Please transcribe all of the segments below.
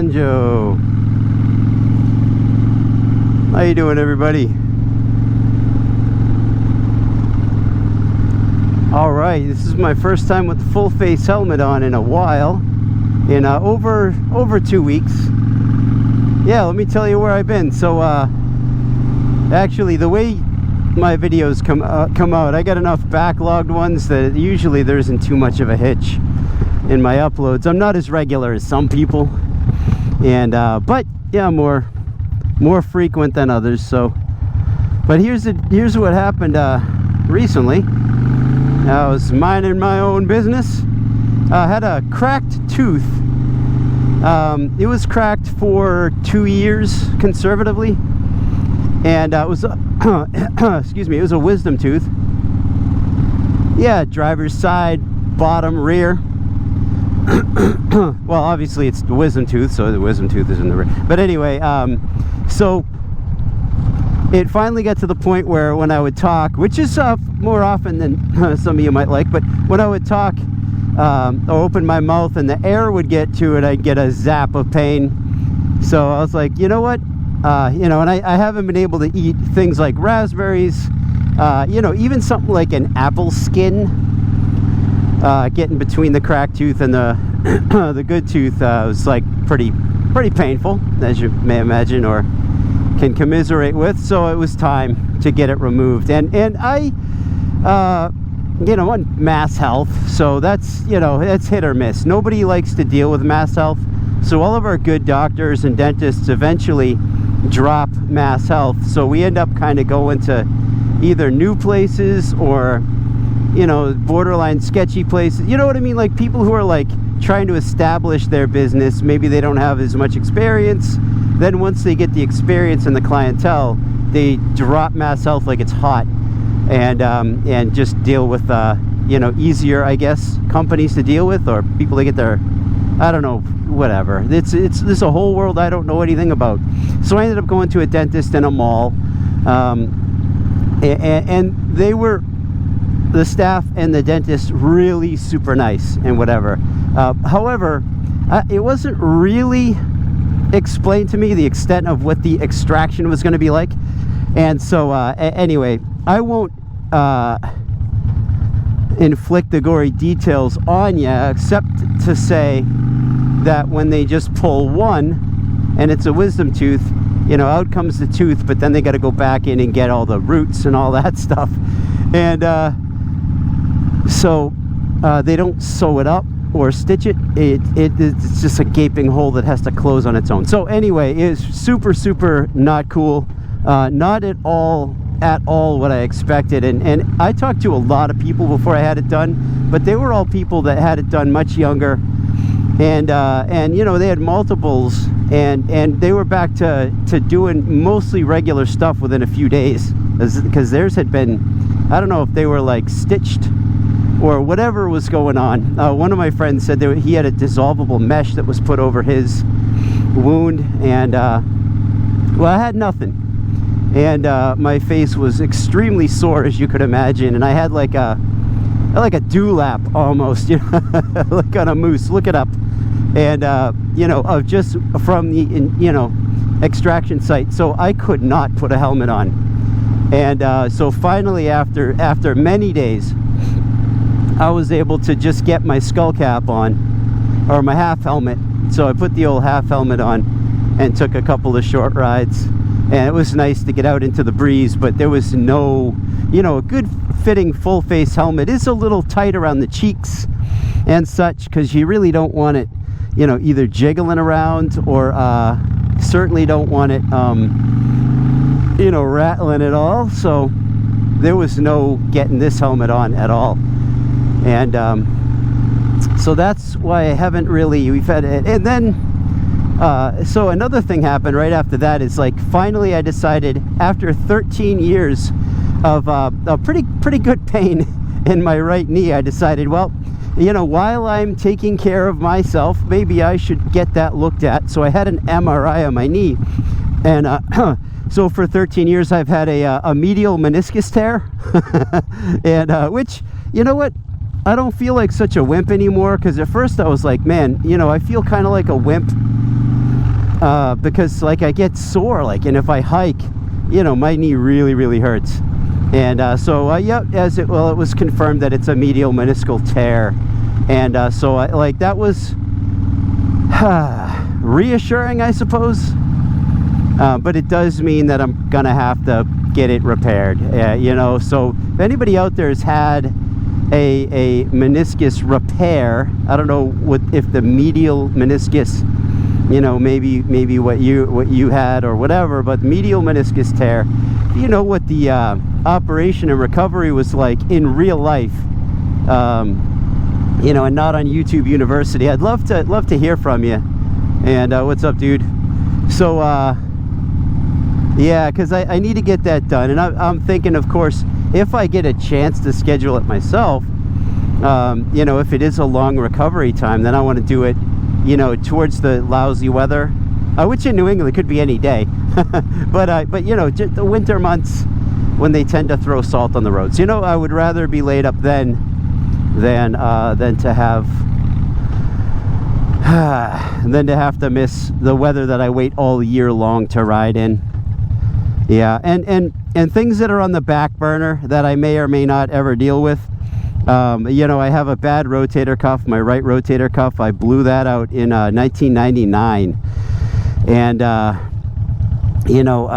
Banjo. How you doing, everybody? All right, this is my first time with the full face helmet on in a while, in over 2 weeks. Yeah, let me tell you where I've been. So actually, the way my videos come out, I got enough backlogged ones that usually there isn't too much of a hitch in my uploads. I'm not as regular as some people, and but yeah, more frequent than others. So, but here's what happened recently. I was minding my own business. I had a cracked tooth. It was cracked for 2 years conservatively, and it was excuse me, it was a wisdom tooth. Yeah, driver's side, bottom, rear. Well, obviously it's the wisdom tooth, so the wisdom tooth is in the rear. But anyway, so it finally got to the point where when I would talk, which is more often than some of you might like, but when I would talk or open my mouth and the air would get to it, I'd get a zap of pain. So I was like, you know what? You know, and I haven't been able to eat things like raspberries, you know, even something like an apple skin. Getting between the cracked tooth and the good tooth was like pretty painful, as you may imagine or can commiserate with. So it was time to get it removed, and I you know, on Mass Health, so that's, you know, that's hit or miss. Nobody likes to deal with Mass Health, so all of our good doctors and dentists eventually drop Mass Health, so we end up kind of going to either new places or, you know, borderline sketchy places. You know what I mean? Like people who are like trying to establish their business, maybe they don't have as much experience. Then once they get the experience and the clientele, they drop Mass Health like it's hot, and just deal with you know, easier, I guess, companies to deal with, or people that get their, I don't know, whatever. It's this a whole world I don't know anything about. So I ended up going to a dentist in a mall, and they were, the staff and the dentist, really super nice and whatever. However, it wasn't really explained to me the extent of what the extraction was going to be like. And so anyway, I won't inflict the gory details on you, except to say that when they just pull one and it's a wisdom tooth, you know, out comes the tooth, but then they got to go back in and get all the roots and all that stuff. And so they don't sew it up or stitch it. It's just a gaping hole that has to close on its own. So anyway, it's super not cool. Not at all what I expected. And I talked to a lot of people before I had it done, but they were all people that had it done much younger, and you know, they had multiples, and they were back to doing mostly regular stuff within a few days, because theirs had been, I don't know if they were like stitched or whatever was going on. One of my friends said that he had a dissolvable mesh that was put over his wound, and well, I had nothing, and my face was extremely sore, as you could imagine, and I had like a dewlap almost, you know, like on a moose. Look it up. And you know, of just from the, you know, extraction site. So I could not put a helmet on, and so finally, after many days, I was able to just get my skull cap on, or my half helmet. So I put the old half helmet on and took a couple of short rides, and it was nice to get out into the breeze. But there was no, you know, a good fitting full face helmet is a little tight around the cheeks and such, because you really don't want it, you know, either jiggling around, or certainly don't want it you know, rattling at all. So there was no getting this helmet on at all. And so that's why I haven't really, we've had it. And then so another thing happened right after that is, like, finally I decided, after 13 years of a pretty good pain in my right knee, I decided, well, you know, while I'm taking care of myself, maybe I should get that looked at. So I had an MRI on my knee, and so for 13 years I've had a medial meniscus tear, and which, you know what, I don't feel like such a wimp anymore, because at first I was like, man, you know, I feel kind of like a wimp because like I get sore, like, and if I hike, you know, my knee really hurts. And yeah, it was confirmed that it's a medial meniscal tear. And so like that was reassuring, I suppose. But it does mean that I'm gonna have to get it repaired. You know, so if anybody out there has had a meniscus repair, I don't know if the medial meniscus, you know, maybe what you had or whatever, but medial meniscus tear, you know what the operation and recovery was like in real life, you know, and not on YouTube University, I'd love to hear from you. And what's up, dude? So yeah, because I need to get that done, and I'm thinking, of course, if I get a chance to schedule it myself, you know, if it is a long recovery time, then I want to do it, you know, towards the lousy weather, which in New England could be any day. but you know, the winter months when they tend to throw salt on the roads, you know, I would rather be laid up then than to have to miss the weather that I wait all year long to ride in. Yeah, and things that are on the back burner that I may or may not ever deal with. You know, I have a bad rotator cuff, my right rotator cuff. I blew that out in 1999, and you know,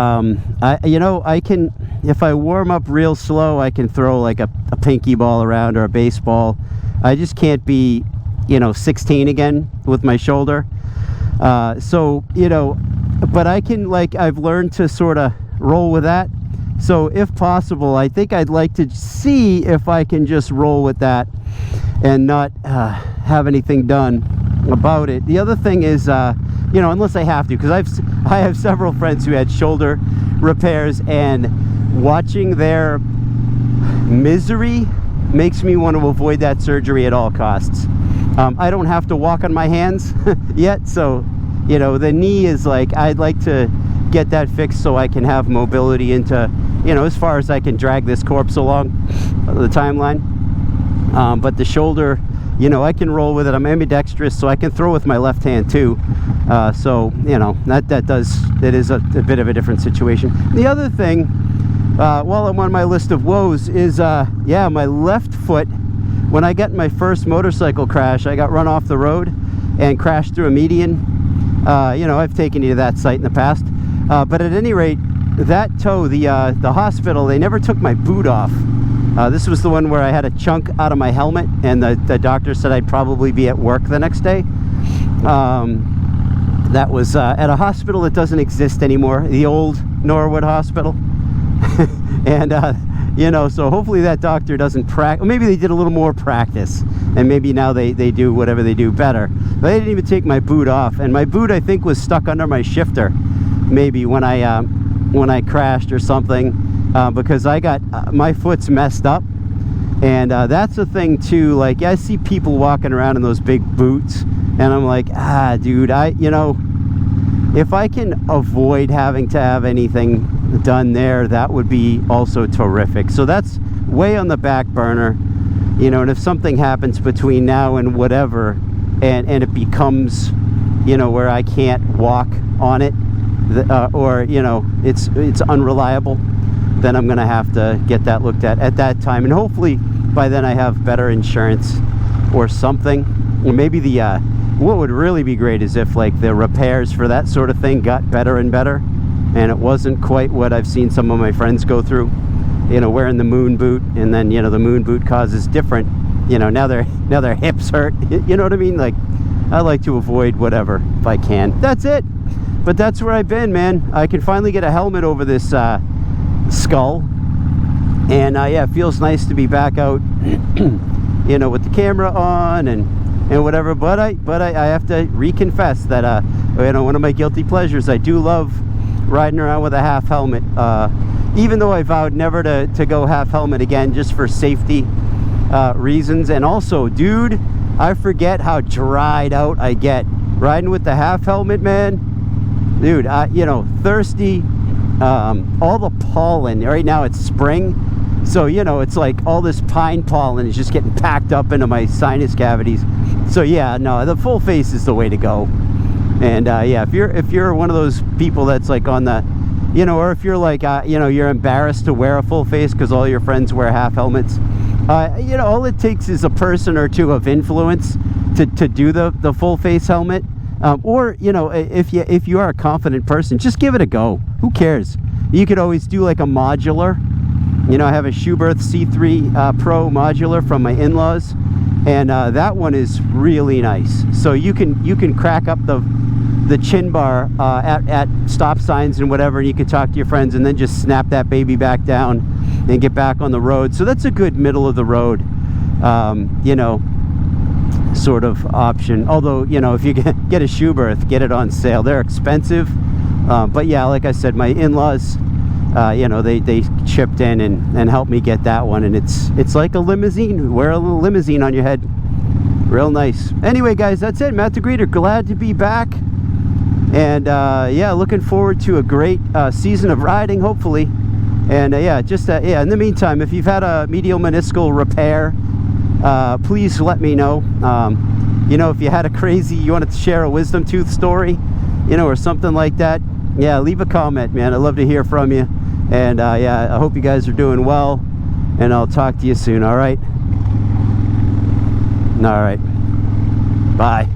I can, if I warm up real slow, I can throw like a pinky ball around or a baseball. I just can't be, you know, 16 again with my shoulder. So, you know, but I can, like, I've learned to sort of roll with that. So if possible, I think I'd like to see if I can just roll with that and not have anything done about it. The other thing is, you know, unless I have to, because I have several friends who had shoulder repairs, and watching their misery makes me want to avoid that surgery at all costs. I don't have to walk on my hands yet, so, you know, the knee is like, I'd like to get that fixed so I can have mobility into, you know, as far as I can drag this corpse along the timeline. But the shoulder, you know, I can roll with it. I'm ambidextrous, so I can throw with my left hand too. So, you know, that is a bit of a different situation. The other thing, while I'm on my list of woes, is yeah, my left foot. When I got in my first motorcycle crash, I got run off the road and crashed through a median. You know, I've taken you to that site in the past. But at any rate, that toe, the hospital, they never took my boot off. This was the one where I had a chunk out of my helmet, and the doctor said I'd probably be at work the next day. That was at a hospital that doesn't exist anymore, the old Norwood Hospital. And you know, so hopefully that doctor doesn't practice. Maybe they did a little more practice, and maybe now they do whatever they do better. But they didn't even take my boot off, and my boot, I think, was stuck under my shifter, maybe when I crashed or something, because I got my foot's messed up. And that's the thing too, like, I see people walking around in those big boots, and I'm like, dude, you know, if I can avoid having to have anything done there, that would be also terrific. So that's way on the back burner, you know. And if something happens between now and whatever, and it becomes, you know, where I can't walk on it, or, you know, it's unreliable, then I'm gonna have to get that looked at that time. And hopefully by then I have better insurance or something. Or maybe what would really be great is if, like, the repairs for that sort of thing got better and better, and it wasn't quite what I've seen some of my friends go through, you know, wearing the moon boot, and then, you know, the moon boot causes different, you know, now their hips hurt, you know what I mean? Like, I like to avoid whatever if I can. That's it. But that's where I've been, man. I can finally get a helmet over this skull, and yeah, it feels nice to be back out, you know, with the camera on and whatever. But I have to reconfess that you know, one of my guilty pleasures, I do love riding around with a half helmet, even though I vowed never to go half helmet again, just for safety reasons. And also, dude, I forget how dried out I get riding with the half helmet, man. Dude, you know, thirsty, all the pollen. Right now it's spring, so, you know, it's like all this pine pollen is just getting packed up into my sinus cavities. So yeah, no, the full face is the way to go. And yeah, if you're one of those people that's like on the, you know, or if you're like you know, you're embarrassed to wear a full face because all your friends wear half helmets, you know, all it takes is a person or two of influence to do the full face helmet. Or, you know, if you are a confident person, just give it a go. Who cares? You could always do like a modular. You know, I have a Schuberth C3 Pro modular from my in-laws, and that one is really nice. So you can crack up the chin bar at stop signs and whatever, and you can talk to your friends and then just snap that baby back down and get back on the road. So that's a good middle of the road, you know, sort of option. Although, you know, if you get a Schuberth, get it on sale. They're expensive, but yeah, like I said, my in-laws, you know, they chipped in and helped me get that one, and it's like a limousine. Wear a little limousine on your head. Real nice. Anyway, guys, that's it. Matt the Greeter, glad to be back, and yeah, looking forward to a great season of riding, hopefully. And yeah, just yeah, in the meantime, if you've had a medial meniscal repair, please let me know. You know, if you had you wanted to share a wisdom tooth story, you know, or something like that, yeah, leave a comment, man. I'd love to hear from you. And yeah, I hope you guys are doing well, and I'll talk to you soon. All right. Bye.